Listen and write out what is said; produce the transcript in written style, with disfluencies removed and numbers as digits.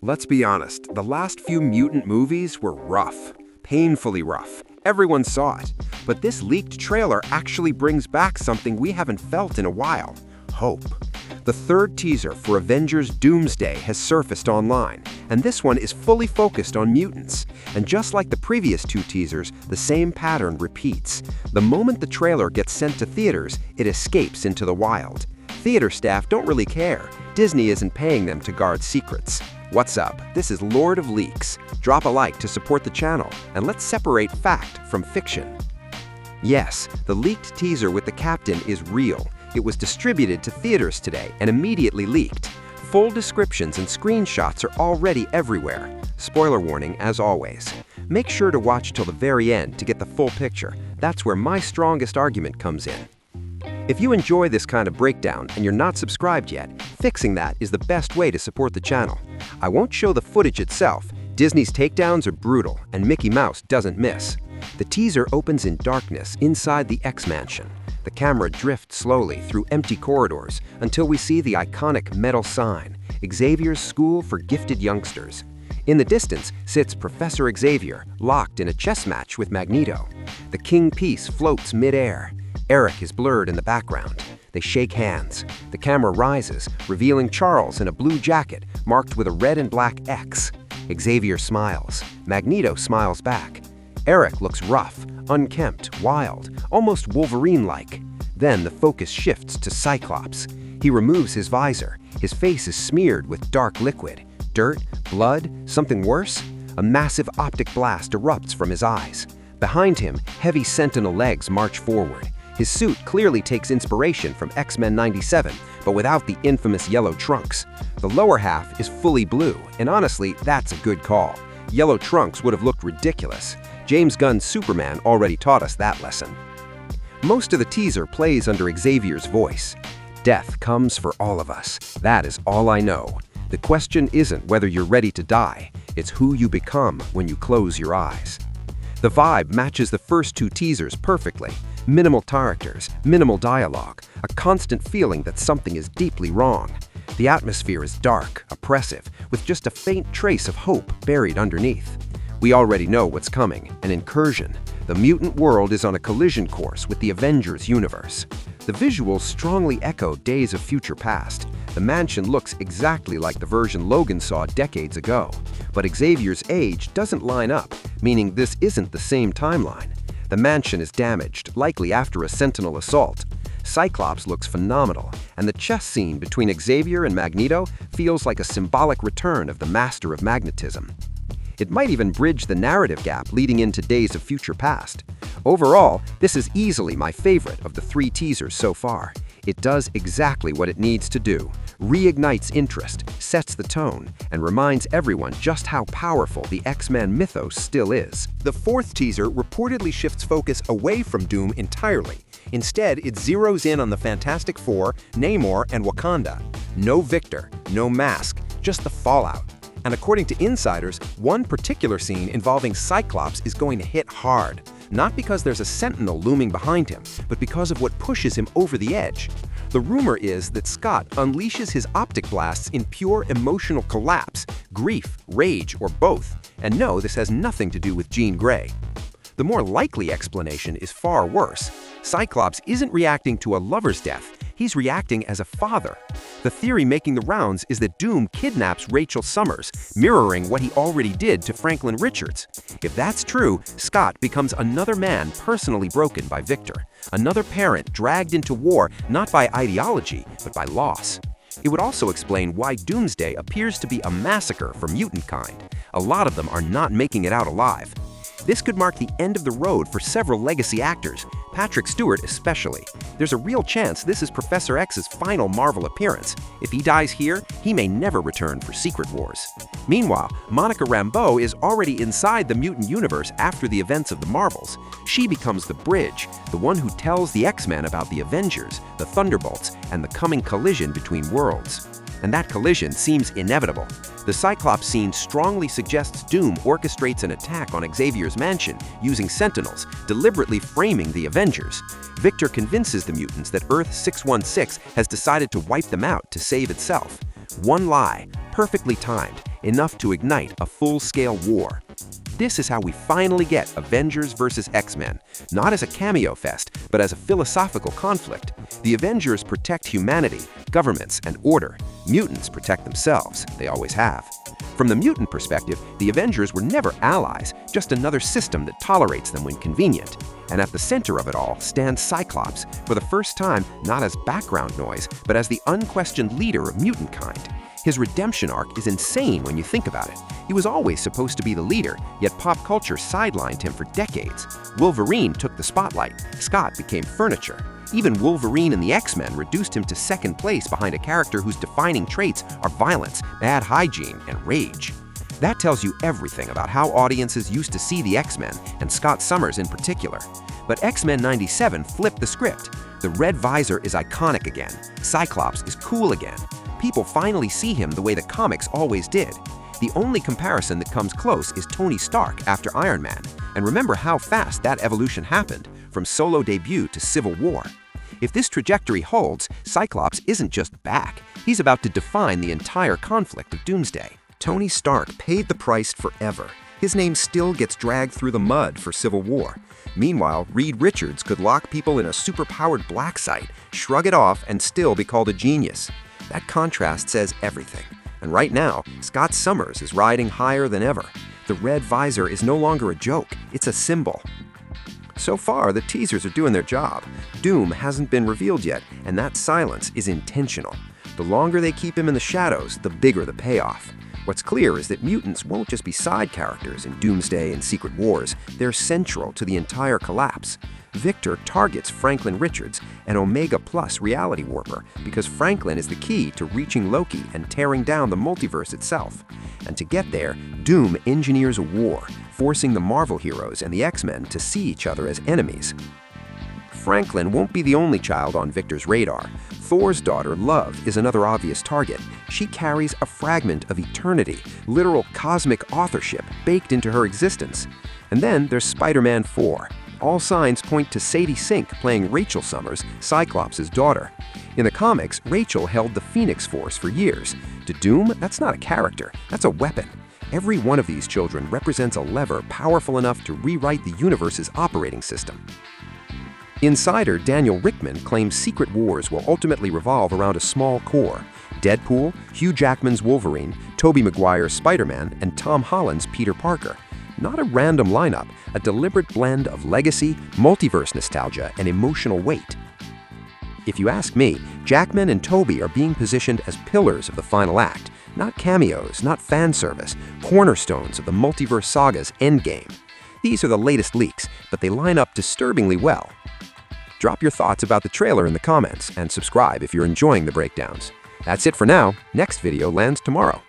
Let's be honest, the last few mutant movies were rough. Painfully rough. Everyone saw it. But this leaked trailer actually brings back something we haven't felt in a while: hope. The third teaser for Avengers Doomsday has surfaced online, and this one is fully focused on mutants. And just like the previous two teasers, the same pattern repeats. The moment the trailer gets sent to theaters, it escapes into the wild. Theater staff don't really care. Disney isn't paying them to guard secrets. What's up? This is Lord of Leaks. Drop a like to support the channel, and let's separate fact from fiction. Yes, the leaked teaser with the Captain is real. It was distributed to theaters today and immediately leaked. Full descriptions and screenshots are already everywhere. Spoiler warning as always. Make sure to watch till the very end to get the full picture. That's where my strongest argument comes in. If you enjoy this kind of breakdown and you're not subscribed yet, fixing that is the best way to support the channel. I won't show the footage itself. Disney's takedowns are brutal, and Mickey Mouse doesn't miss. The teaser opens in darkness inside the X-Mansion. The camera drifts slowly through empty corridors until we see the iconic metal sign, Xavier's School for Gifted Youngsters. In the distance sits Professor Xavier, locked in a chess match with Magneto. The King Piece floats mid-air. Eric is blurred in the background. They shake hands. The camera rises, revealing Charles in a blue jacket marked with a red and black X. Xavier smiles. Magneto smiles back. Eric looks rough, unkempt, wild, almost Wolverine-like. Then the focus shifts to Cyclops. He removes his visor. His face is smeared with dark liquid. Dirt? Blood? Something worse? A massive optic blast erupts from his eyes. Behind him, heavy Sentinel legs march forward. His suit clearly takes inspiration from X-Men '97, but without the infamous yellow trunks. The lower half is fully blue, and honestly, that's a good call. Yellow trunks would have looked ridiculous. James Gunn's Superman already taught us that lesson. Most of the teaser plays under Xavier's voice. Death comes for all of us. That is all I know. The question isn't whether you're ready to die, it's who you become when you close your eyes. The vibe matches the first two teasers perfectly. Minimal characters, minimal dialogue, a constant feeling that something is deeply wrong. The atmosphere is dark, oppressive, with just a faint trace of hope buried underneath. We already know what's coming: an incursion. The mutant world is on a collision course with the Avengers universe. The visuals strongly echo Days of Future Past. The mansion looks exactly like the version Logan saw decades ago. But Xavier's age doesn't line up, meaning this isn't the same timeline. The mansion is damaged, likely after a Sentinel assault. Cyclops looks phenomenal, and the chess scene between Xavier and Magneto feels like a symbolic return of the master of magnetism. It might even bridge the narrative gap leading into Days of Future Past. Overall, this is easily my favorite of the three teasers so far. It does exactly what it needs to do: reignites interest, sets the tone, and reminds everyone just how powerful the X-Men mythos still is. The fourth teaser reportedly shifts focus away from Doom entirely. Instead, it zeroes in on the Fantastic Four, Namor, and Wakanda. No Victor, no mask, just the fallout. And according to insiders, one particular scene involving Cyclops is going to hit hard. Not because there's a Sentinel looming behind him, but because of what pushes him over the edge. The rumor is that Scott unleashes his optic blasts in pure emotional collapse, grief, rage, or both. And no, this has nothing to do with Jean Grey. The more likely explanation is far worse. Cyclops isn't reacting to a lover's death, he's reacting as a father. The theory making the rounds is that Doom kidnaps Rachel Summers, mirroring what he already did to Franklin Richards. If that's true, Scott becomes another man personally broken by Victor, another parent dragged into war not by ideology, but by loss. It would also explain why Doomsday appears to be a massacre for mutant kind. A lot of them are not making it out alive. This could mark the end of the road for several legacy actors, Patrick Stewart especially. There's a real chance this is Professor X's final Marvel appearance. If he dies here, he may never return for Secret Wars. Meanwhile, Monica Rambeau is already inside the mutant universe after the events of the Marvels. She becomes the bridge, the one who tells the X-Men about the Avengers, the Thunderbolts, and the coming collision between worlds. And that collision seems inevitable. The Cyclops scene strongly suggests Doom orchestrates an attack on Xavier's mansion using Sentinels, deliberately framing the Avengers. Victor convinces the mutants that Earth 616 has decided to wipe them out to save itself. One lie, perfectly timed, enough to ignite a full-scale war. This is how we finally get Avengers vs. X-Men, not as a cameo fest, but as a philosophical conflict. The Avengers protect humanity, governments, and order. Mutants protect themselves. They always have. From the mutant perspective, the Avengers were never allies, just another system that tolerates them when convenient. And at the center of it all stands Cyclops, for the first time not as background noise, but as the unquestioned leader of mutant kind. His redemption arc is insane when you think about it. He was always supposed to be the leader, yet pop culture sidelined him for decades. Wolverine took the spotlight. Scott became furniture. Even Wolverine and the X-Men reduced him to second place behind a character whose defining traits are violence, bad hygiene, and rage. That tells you everything about how audiences used to see the X-Men, and Scott Summers in particular. But X-Men '97 flipped the script. The red visor is iconic again. Cyclops is cool again. People finally see him the way the comics always did. The only comparison that comes close is Tony Stark after Iron Man. And remember how fast that evolution happened, from solo debut to Civil War. If this trajectory holds, Cyclops isn't just back. He's about to define the entire conflict of Doomsday. Tony Stark paid the price forever. His name still gets dragged through the mud for Civil War. Meanwhile, Reed Richards could lock people in a superpowered black site, shrug it off, and still be called a genius. That contrast says everything. And right now, Scott Summers is riding higher than ever. The red visor is no longer a joke, it's a symbol. So far, the teasers are doing their job. Doom hasn't been revealed yet, and that silence is intentional. The longer they keep him in the shadows, the bigger the payoff. What's clear is that mutants won't just be side characters in Doomsday and Secret Wars, they're central to the entire collapse. Victor targets Franklin Richards, an Omega Plus reality warper, because Franklin is the key to reaching Loki and tearing down the multiverse itself. And to get there, Doom engineers a war, forcing the Marvel heroes and the X-Men to see each other as enemies. Franklin won't be the only child on Victor's radar. Thor's daughter, Love, is another obvious target. She carries a fragment of eternity, literal cosmic authorship baked into her existence. And then there's Spider-Man 4. All signs point to Sadie Sink playing Rachel Summers, Cyclops' daughter. In the comics, Rachel held the Phoenix Force for years. To Doom, that's not a character, that's a weapon. Every one of these children represents a lever powerful enough to rewrite the universe's operating system. Insider Daniel Rickman claims Secret Wars will ultimately revolve around a small core: Deadpool, Hugh Jackman's Wolverine, Tobey Maguire's Spider-Man, and Tom Holland's Peter Parker. Not a random lineup, a deliberate blend of legacy, multiverse nostalgia, and emotional weight. If you ask me, Jackman and Tobey are being positioned as pillars of the final act, not cameos, not fan service, cornerstones of the multiverse saga's endgame. These are the latest leaks, but they line up disturbingly well. Drop your thoughts about the trailer in the comments and subscribe if you're enjoying the breakdowns. That's it for now. Next video lands tomorrow.